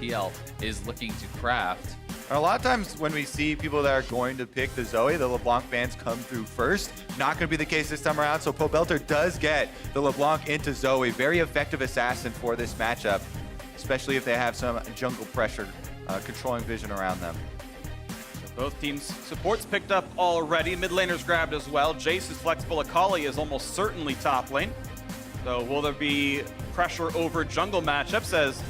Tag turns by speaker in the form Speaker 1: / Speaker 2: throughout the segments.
Speaker 1: TL is looking to craft.
Speaker 2: A lot of times when we see people that are going to pick the Zoe, the LeBlanc bans come through first. Not going to be the case this time around, so Pobelter does get the LeBlanc into Zoe. Very effective assassin for this matchup, especially if they have some jungle pressure controlling vision around them.
Speaker 3: Both teams' supports picked up already. Mid laners grabbed as well. Jace is flexible. Akali is almost certainly top lane. So will there be pressure over jungle matchups as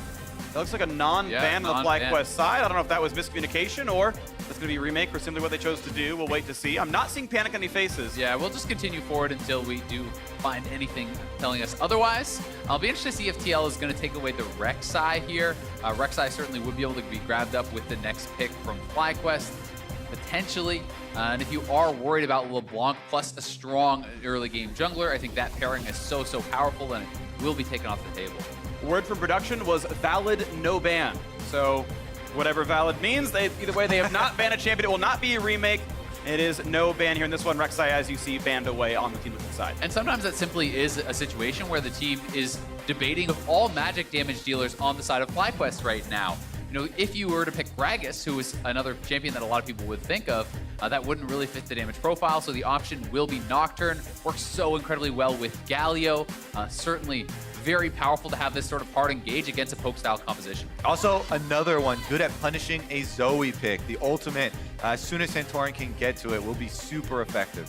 Speaker 3: it looks like a non-ban on the FlyQuest side. I don't know if that was miscommunication or that's going to be a remake or simply what they chose to do. We'll wait to see. I'm not seeing panic on any faces.
Speaker 1: Yeah, we'll just continue forward until we do find anything telling us otherwise. I'll be interested to see if TL is going to take away the Rek'Sai here. Rek'Sai certainly would be able to be grabbed up with the next pick from FlyQuest, potentially. And if you are worried about LeBlanc plus a strong early game jungler, I think that pairing is so powerful and it will be taken off the table.
Speaker 3: Word from production was valid no ban. So whatever valid means, either way they have not banned a champion. It will not be a remake. It is no ban here in this one. Rek'Sai, as you see, banned away on the team looking side.
Speaker 1: And sometimes that simply is a situation where the team is debating of all magic damage dealers on the side of FlyQuest right now. You know, if you were to pick Gragas, who is another champion that a lot of people would think of, that wouldn't really fit the damage profile, so the option will be Nocturne. Works so incredibly well with Galio. Certainly very powerful to have this sort of hard engage against a poke-style composition.
Speaker 2: Also, another one good at punishing a Zoe pick. The ultimate, as soon as Santorin can get to it, will be super effective.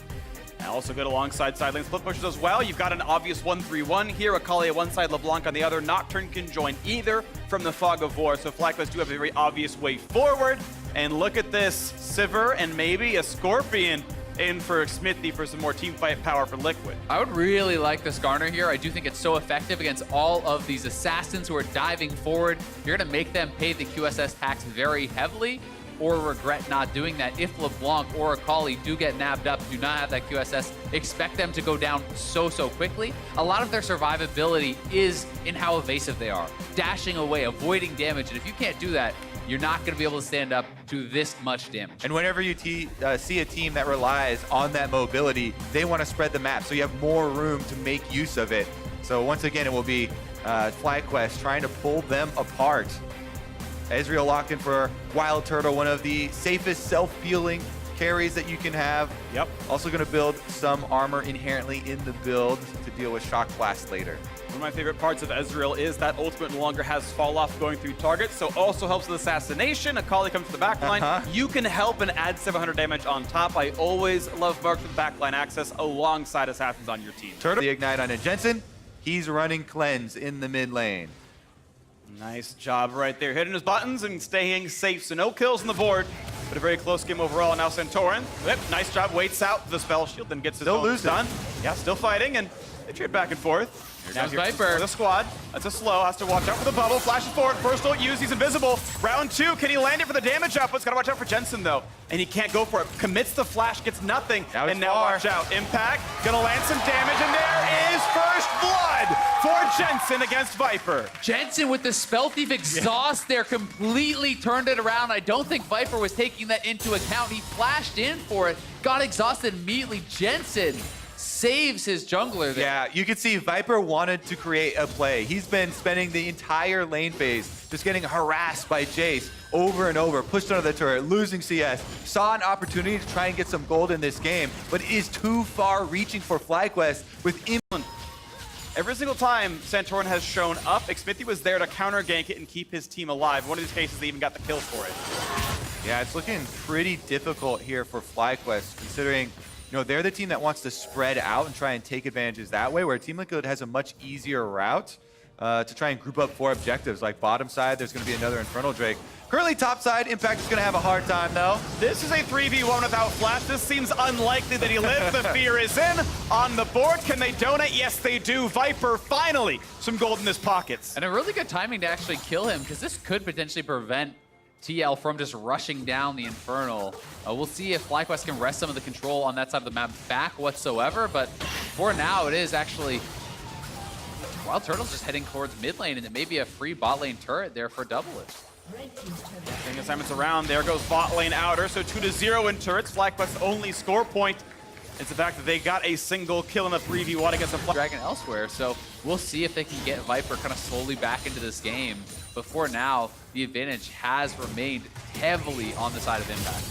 Speaker 3: And also good alongside side lane split pushes as well. You've got an obvious 1-3-1 here. Akali at one side, LeBlanc on the other. Nocturne can join either from the Fog of War. So FlyQuest do have a very obvious way forward. And look at this, Sivir and maybe a Scorpion in for Smithy for some more team fight power for Liquid.
Speaker 1: I would really like the Skarner here. I do think it's so effective against all of these assassins who are diving forward. You're going to make them pay the QSS tax very heavily or regret not doing that. If LeBlanc or Akali do get nabbed up, do not have that QSS, expect them to go down so quickly. A lot of their survivability is in how evasive they are, dashing away, avoiding damage, and if you can't do that, you're not going to be able to stand up to this much damage.
Speaker 2: And whenever you see a team that relies on that mobility, they want to spread the map, so you have more room to make use of it. So once again, it will be FlyQuest trying to pull them apart. Ezreal locked in for Wild Turtle, one of the safest self-healing carries that you can have.
Speaker 3: Yep.
Speaker 2: Also going to build some armor inherently in the build to deal with Shock Blast later.
Speaker 3: One of my favorite parts of Ezreal is that ultimate no longer has fall off going through targets, so also helps with assassination. Akali comes to the backline. You can help and add 700 damage on top. I always love Marks with backline access alongside assassins on your team.
Speaker 2: Turtle, the Ignite on a Jensen. He's running Cleanse in the mid lane.
Speaker 3: Nice job right there, hitting his buttons and staying safe. So no kills on the board, but a very close game overall. Now Santorin, nice job, waits out the spell shield, then gets his own done. Yeah, still fighting, and they trade back and forth.
Speaker 1: Here comes Viper.
Speaker 3: For the squad, that's a slow, has to watch out for the bubble, flashes forward, first ult used, he's invisible. Round two, can he land it for the damage output's gotta watch out for Jensen though. And he can't go for it, commits the flash, gets nothing, and now watch out. Impact, gonna land some damage, and there is first blood for Jensen against Viper.
Speaker 1: Jensen with the Spell Thief exhaust there completely turned it around. I don't think Viper was taking that into account. He flashed in for it, got exhausted immediately. Jensen saves his jungler there.
Speaker 2: Yeah, you can see Viper wanted to create a play. He's been spending the entire lane phase just getting harassed by Jace over and over, pushed under the turret, losing CS. Saw an opportunity to try and get some gold in this game, but is too far reaching for FlyQuest with Inland.
Speaker 3: Every single time Santorin has shown up, Xmithie was there to counter gank it and keep his team alive. One of these cases, they even got the kill for it.
Speaker 2: Yeah, it's looking pretty difficult here for FlyQuest, considering they're the team that wants to spread out and try and take advantages that way, where Team Liquid has a much easier route to try and group up 4 objectives. Like bottom side, there's going to be another Infernal Drake. Currently top side, Impact is going to have a hard time though.
Speaker 3: This is a 3v1 without Flash. This seems unlikely that he lives. The fear is in. On the board, can they donate? Yes, they do. Viper, finally, some gold in his pockets.
Speaker 1: And a really good timing to actually kill him, because this could potentially prevent TL from just rushing down the Infernal. We'll see if FlyQuest can wrest some of the control on that side of the map back whatsoever, but for now it is actually Wild Turtle's just heading towards mid lane, and it may be a free bot lane turret there for Doublelish.
Speaker 3: Getting assignments around, there goes bot lane outer, so 2-0 in turrets. FlyQuest's only score point is the fact that they got a single kill in a 3v1 against a
Speaker 1: Dragon elsewhere, so we'll see if they can get Viper kind of slowly back into this game. But for now, the advantage has remained heavily on the side of Impact.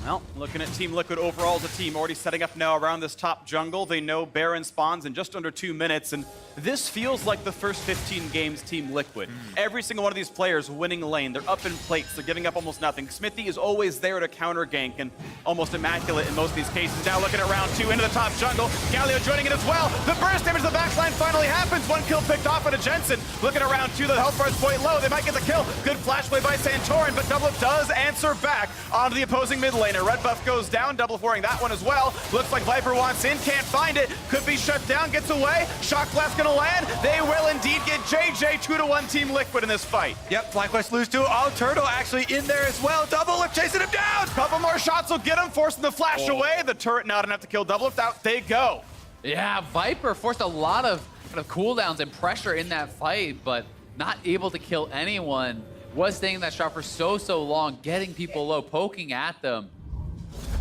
Speaker 3: Well, looking at Team Liquid overall as a team, already setting up now around this top jungle. They know Baron spawns in just under 2 minutes, and this feels like the first 15 games Team Liquid. Every single one of these players winning lane. They're up in plates. They're giving up almost nothing. Smithy is always there to counter gank and almost immaculate in most of these cases. Now looking at round 2 into the top jungle. Galio joining it as well. The burst damage to the backline finally happens. 1 kill picked off into Jensen. Looking at round 2, the health bar is quite low. They might get the kill. Good flash play by Santorin, but Double does answer back onto the opposing mid laner. Red buff goes down, Double foring that one as well. Looks like Viper wants in, can't find it. Could be shut down, gets away. Shock blast gonna land. They will indeed get JJ 2-1 Team Liquid in this fight.
Speaker 2: Yep, FlyQuest lose to Turtle actually in there as well. Double Lift chasing him down.
Speaker 3: Couple more shots will get him, forcing the flash away. The turret not enough to kill Double Lift. Out they go.
Speaker 1: Yeah, Viper forced a lot of kind of cooldowns and pressure in that fight, but not able to kill anyone. Was staying in that shot for so long, getting people low, poking at them,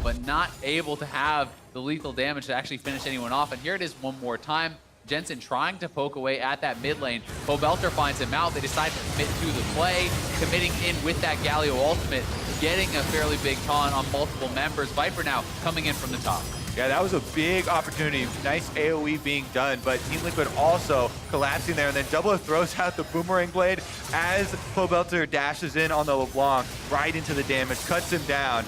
Speaker 1: but not able to have the lethal damage to actually finish anyone off. And here it is one more time. Jensen trying to poke away at that mid lane. Pobelter finds him out. They decide to commit to the play, committing in with that Galio ultimate, getting a fairly big taunt on multiple members. Viper now coming in from the top.
Speaker 2: Yeah, that was a big opportunity. Nice AoE being done, but Team Liquid also collapsing there, and then Double throws out the boomerang blade as Pobelter dashes in on the LeBlanc, right into the damage, cuts him down.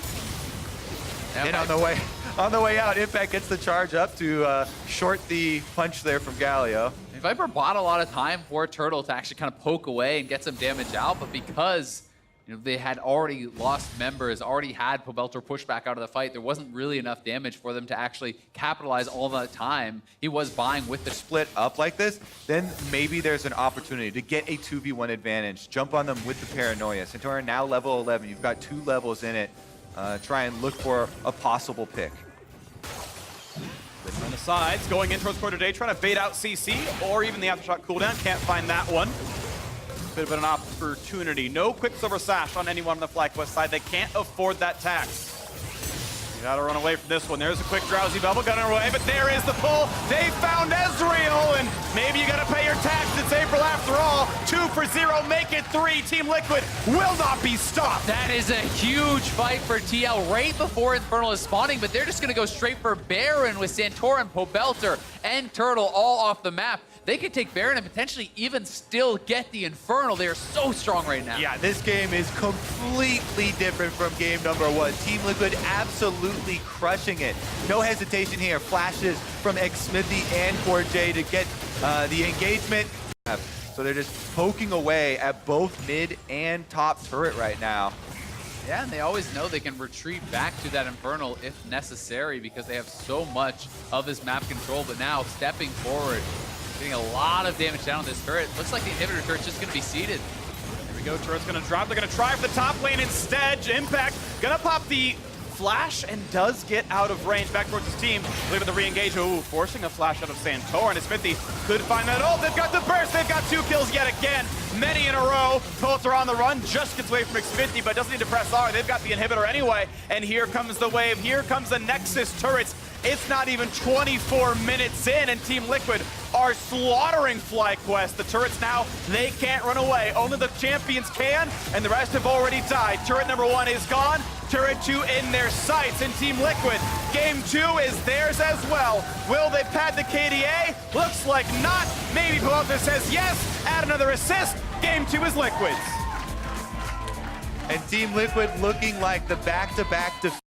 Speaker 2: And on the way out, Impact gets the charge up to short the punch there from Galio.
Speaker 1: And Viper bought a lot of time for Turtle to actually kind of poke away and get some damage out, but because they had already lost members, already had Pobelter push back out of the fight, there wasn't really enough damage for them to actually capitalize all the time. He was buying with the
Speaker 2: split up like this, then maybe there's an opportunity to get a 2v1 advantage. Jump on them with the Paranoia. Santorin now level 11. You've got 2 levels in it. Try and look for a possible pick.
Speaker 3: On the sides, going in towards quarter day, trying to bait out CC or even the aftershock cooldown. Can't find that one. Bit of an opportunity. No quick silver sash on anyone on the FlyQuest side. They can't afford that tax. You gotta run away from this one. There's a quick drowsy bubble gunner away, but there is the pull. They found Ezreal, and maybe you gotta pay your tax. It's April after all. 2 for 0, make it 3. Team Liquid will not be stopped.
Speaker 1: That is a huge fight for TL right before Infernal is spawning, but they're just gonna go straight for Baron with Santorin, Pobelter, and Turtle all off the map. They could take Baron and potentially even still get the Infernal. They are so strong right now.
Speaker 2: Yeah, this game is completely different from game number 1. Team Liquid absolutely crushing it. No hesitation here. Flashes from Smithy and CoreJ to get the engagement. So they're just poking away at both mid and top turret right now.
Speaker 1: Yeah, and they always know they can retreat back to that Infernal if necessary because they have so much of this map control. But now stepping forward, getting a lot of damage down on this turret. Looks like the inhibitor turret's just gonna be seated.
Speaker 3: Here we go, turret's gonna drop. They're gonna try for the top lane instead. Impact gonna pop the flash and does get out of range back towards his team. Look at the re-engage. Ooh, forcing a flash out of Santorin. And Smithy could find that. Oh, they've got the burst. They've got 2 kills yet again. Many in a row. Colts are on the run. Just gets away from Smithy, but doesn't need to press R. They've got the inhibitor anyway. And here comes the wave. Here comes the Nexus turrets. It's not even 24 minutes in, and Team Liquid are slaughtering FlyQuest. The turrets now, they can't run away. Only the champions can, and the rest have already died. Turret number 1 is gone. Turret 2 in their sights, and Team Liquid, game 2 is theirs as well. Will they pad the KDA? Looks like not. Maybe Pelota says yes, add another assist. Game 2 is Liquid's.
Speaker 2: And Team Liquid looking like the back-to-back defense.